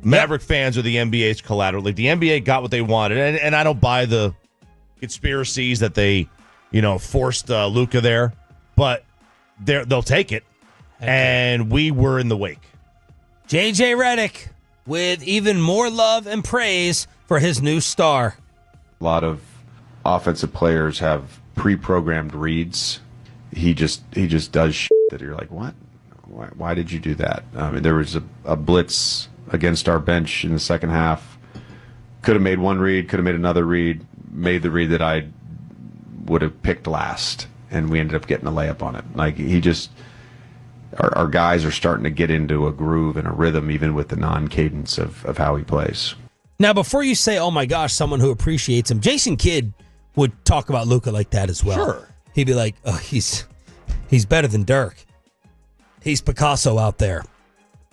Maverick fans are the NBA's collateral. Like, the NBA got what they wanted, and I don't buy the conspiracies that they, forced Luka there, but they'll take it, and we were in the wake. JJ Redick with even more love and praise for his new star. A lot of offensive players have pre-programmed reads. He just does shit that you're like, what? Why did you do that? There was a blitz against our bench in the second half. Could have made one read, could have made another read, made the read that I would have picked last, and we ended up getting a layup on it. Like, our guys are starting to get into a groove and a rhythm, even with the non-cadence of how he plays. Now, before you say, oh my gosh, someone who appreciates him, Jason Kidd would talk about Luka like that as well. Sure. He'd be like, oh, he's better than Dirk. He's Picasso out there.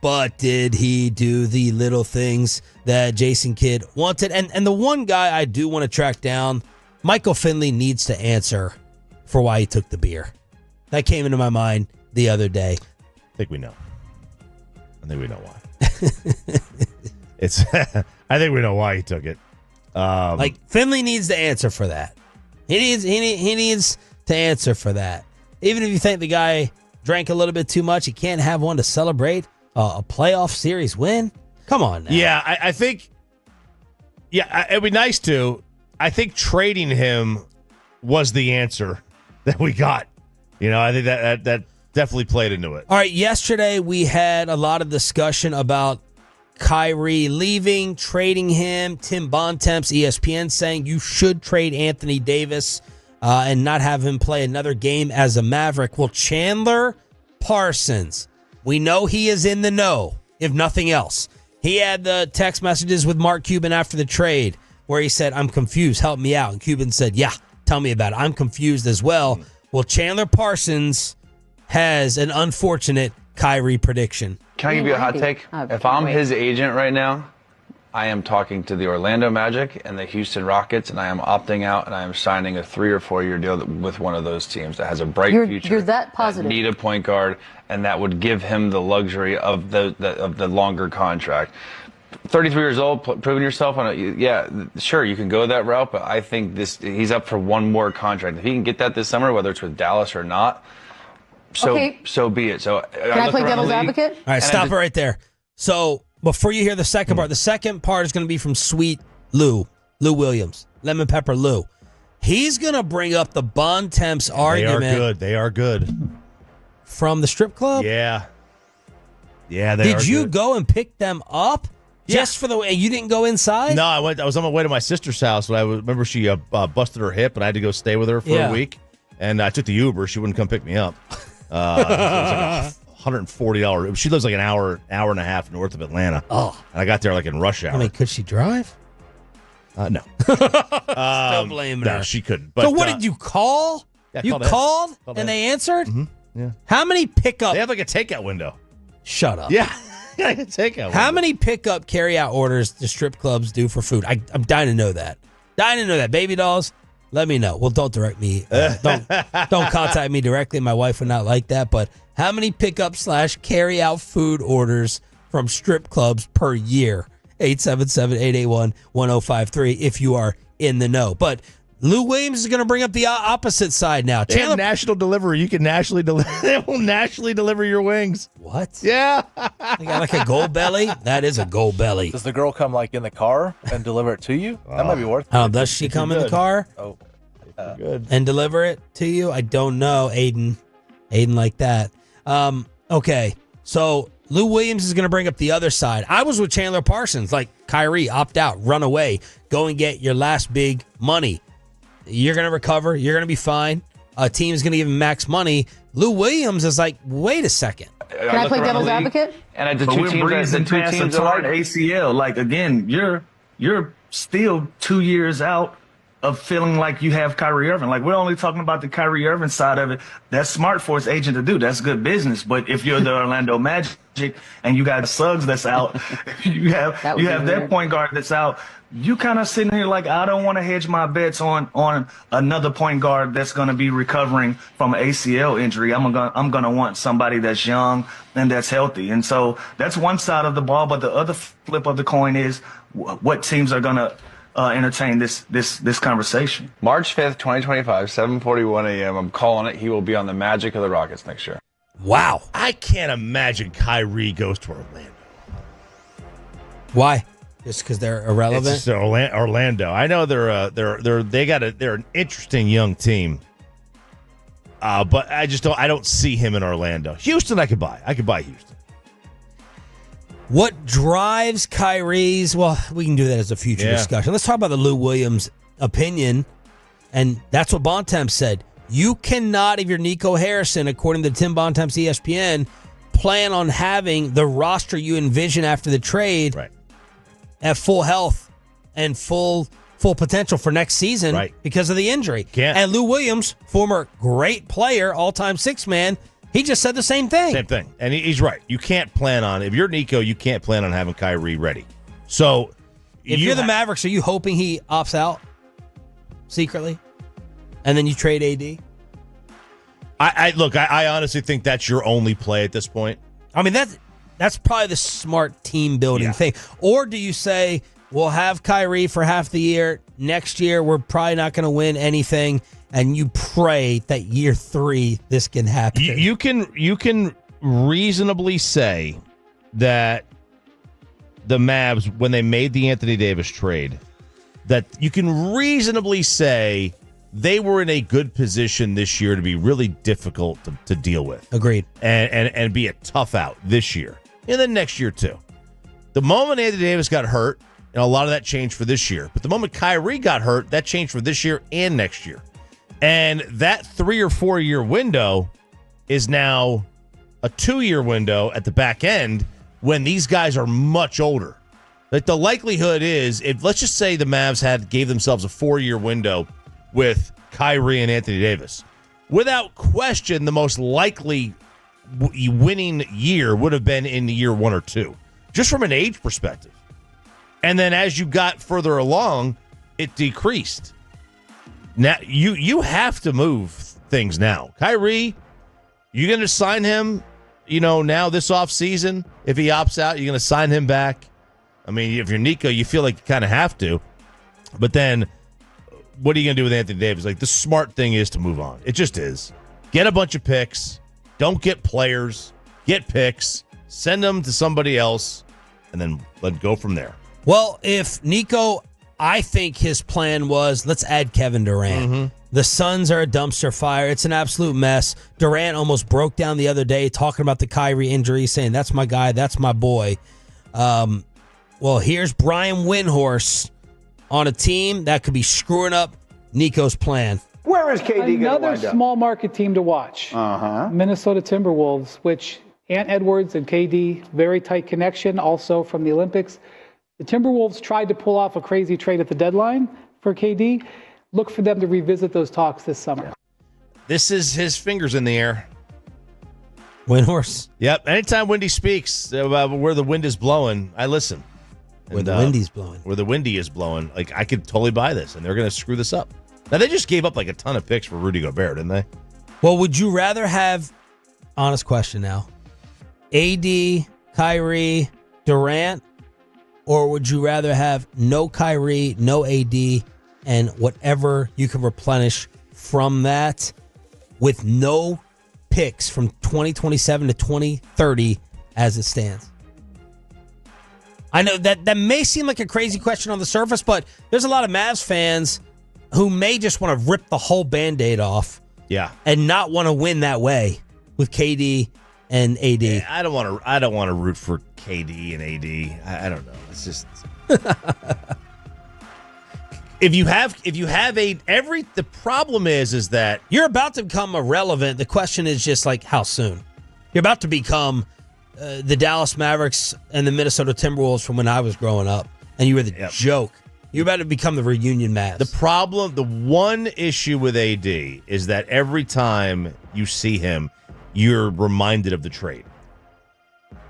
But did he do the little things that Jason Kidd wanted? And the one guy I do want to track down, Michael Finley needs to answer for why he took the beer. That came into my mind the other day. I think we know why. I think we know why he took it. Finley needs to answer for that. He needs to answer for that. Even if you think the guy drank a little bit too much, he can't have one to celebrate a playoff series win. Come on now. Yeah, I think. Yeah, it'd be nice to. I think trading him was the answer that we got. I think that definitely played into it. All right, yesterday we had a lot of discussion about Kyrie leaving, trading him. Tim Bontemps, ESPN, saying you should trade Anthony Davis and not have him play another game as a Maverick. Well, Chandler Parsons, we know he is in the know, if nothing else. He had the text messages with Mark Cuban after the trade where he said, I'm confused, help me out. And Cuban said, yeah, tell me about it. I'm confused as well. Well, Chandler Parsons has an unfortunate Kyrie prediction. Can I give you a hot take? If I'm his agent right now, I am talking to the Orlando Magic and the Houston Rockets, and I am opting out, and I am signing a 3 or 4 year deal with one of those teams that has a bright future. You're that positive. That need a point guard, and that would give him the luxury of the longer contract. 33 years old, proving yourself on it. Yeah, sure, you can go that route, but I think he's up for one more contract. If he can get that this summer, whether it's with Dallas or not, so be it. So can I play devil's advocate? All right, stop it right there. So before you hear the second part, the second part is going to be from Sweet Lou Williams, Lemon Pepper Lou. He's going to bring up the Bontemps argument. They are good. From the strip club? Yeah, Did you go and pick them up? Just for the way you didn't go inside? No, I was on my way to my sister's house. I remember she busted her hip, and I had to go stay with her for a week. And I took the Uber. She wouldn't come pick me up. It was like $140. She lives like an hour and a half north of Atlanta. Oh, and I got there like in rush hour. I mean, could she drive? No. Still blaming her. No, she couldn't. But, so what did you call? Yeah, you called and they answered? Mm-hmm. Yeah. How many pickup? They have like a takeout window. Shut up. Yeah. Takeout. How many pickup carry-out orders do strip clubs do for food? I'm dying to know that. Baby dolls, let me know. Well, don't direct me. Don't contact me directly. My wife would not like that. But how many pickup / carry-out food orders from strip clubs per year? 877-881-1053 if you are in the know. But Lou Williams is going to bring up the opposite side now. They have national delivery. You can nationally deliver. They will nationally deliver your wings. What? Yeah. They got like a gold belly? That is a gold belly. Does the girl come like in the car and deliver it to you? That might be worth it. Does she come in the car? Oh, good. And deliver it to you? I don't know, Aiden like that. Okay, so Lou Williams is going to bring up the other side. I was with Chandler Parsons, like Kyrie, opt out, run away, go and get your last big money. You're going to recover. You're going to be fine. A team is going to give him max money. Lou Williams is like, wait a second. Can I play devil's advocate? And the two teams ACL. Like, again, you're still 2 years out of feeling like you have Kyrie Irving. Like, we're only talking about the Kyrie Irving side of it. That's smart for his agent to do. That's good business. But if you're the Orlando Magic and you got Suggs that's out, you have their point guard that's out, you kind of sitting here like, I don't want to hedge my bets on another point guard that's going to be recovering from an ACL injury. I'm going to want somebody that's young and that's healthy. And so that's one side of the ball. But the other flip of the coin is what teams are going to entertain this conversation. March 5th, 2025, 7:41 a.m. I'm calling it. He will be on the Magic of the Rockets next year. Wow. I can't imagine Kyrie goes to Orlando. Why? Just because they're irrelevant? It's just Orlando. I know they're an interesting young team. But I don't see him in Orlando. Houston, I could buy Houston. What drives Kyrie's? Well, we can do that as a future discussion. Let's talk about the Lou Williams opinion, and that's what Bontemps said. You cannot, if you're Nico Harrison, according to Tim Bontemps, ESPN, plan on having the roster you envision after the trade at full health and full potential for next season because of the injury. Can't. And Lou Williams, former great player, all-time six-man, he just said the same thing. Same thing. And he's right. You can't plan on, if you're Nico, you can't plan on having Kyrie ready. So if you're the Mavericks, are you hoping he opts out secretly? And then you trade AD? I honestly think that's your only play at this point. I mean, that's probably the smart team building thing. Or do you say, we'll have Kyrie for half the year. Next year, we're probably not going to win anything. And you pray that year 3, this can happen. You can reasonably say that the Mavs, when they made the Anthony Davis trade, that you can reasonably say they were in a good position this year to be really difficult to deal with. Agreed. And be a tough out this year. And then next year, too. The moment Anthony Davis got hurt, and a lot of that changed for this year. But the moment Kyrie got hurt, that changed for this year and next year. And that 3 or 4 year window is now a 2-year window at the back end when these guys are much older. Like, the likelihood is, if let's just say the Mavs gave themselves a 4-year window with Kyrie and Anthony Davis, without question, the most likely winning year would have been in the year 1 or 2, just from an age perspective. And then as you got further along, it decreased. Now you have to move things now. Kyrie, you're going to sign him, now this offseason. If he opts out, you're going to sign him back. I mean, if you're Nico, you feel like you kind of have to. But then what are you going to do with Anthony Davis? Like, the smart thing is to move on. It just is. Get a bunch of picks. Don't get players. Get picks. Send them to somebody else, and then let go from there. Well, if Nico, I think his plan was, let's add Kevin Durant. Mm-hmm. The Suns are a dumpster fire. It's an absolute mess. Durant almost broke down the other day talking about the Kyrie injury, saying, that's my guy, that's my boy. Well, here's Brian Windhorst on a team that could be screwing up Nico's plan. Where is KD going to wind up? Another small market team to watch. Minnesota Timberwolves, which Ant Edwards and KD, very tight connection, also from the Olympics. The Timberwolves tried to pull off a crazy trade at the deadline for KD. Look for them to revisit those talks this summer. This is his fingers in the air. Windhorst. Yep. Anytime Windy speaks about where the wind is blowing, I listen. Where the windy's blowing. Where the windy is blowing. Like, I could totally buy this, and they're going to screw this up. Now, they just gave up like a ton of picks for Rudy Gobert, didn't they? Well, would you rather have, honest question now, AD, Kyrie, Durant, or would you rather have no Kyrie, no AD, and whatever you can replenish from that with no picks from 2027 to 2030 as it stands? I know that may seem like a crazy question on the surface, but there's a lot of Mavs fans who may just want to rip the whole Band-Aid off. Yeah. And not want to win that way with KD and AD. Yeah, I don't want to root for KD and AD. I don't know. It's just the problem is that you're about to become irrelevant. The question is just like, how soon? You're about to become the Dallas Mavericks and the Minnesota Timberwolves from when I was growing up, and you were the joke. You're about to become the reunion Mavs. The one issue with AD is that every time you see him, you're reminded of the trade.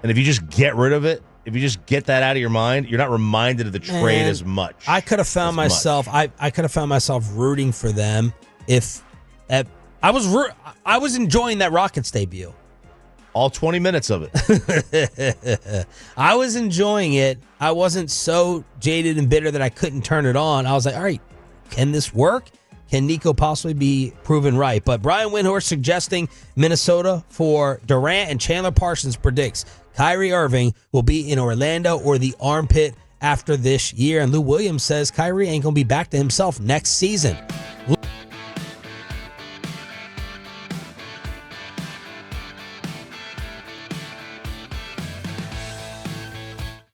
And if you just get rid of it, if you just get that out of your mind, you're not reminded of the trade as much. I could have found myself. I could have found myself rooting for them if I was enjoying that Rockets debut. All 20 minutes of it. I was enjoying it. I wasn't so jaded and bitter that I couldn't turn it on. I was like, all right, can this work? Can Nico possibly be proven right? But Brian Windhorst suggesting Minnesota for Durant, and Chandler Parsons predicts Kyrie Irving will be in Orlando or the armpit after this year. And Lou Williams says Kyrie ain't going to be back to himself next season.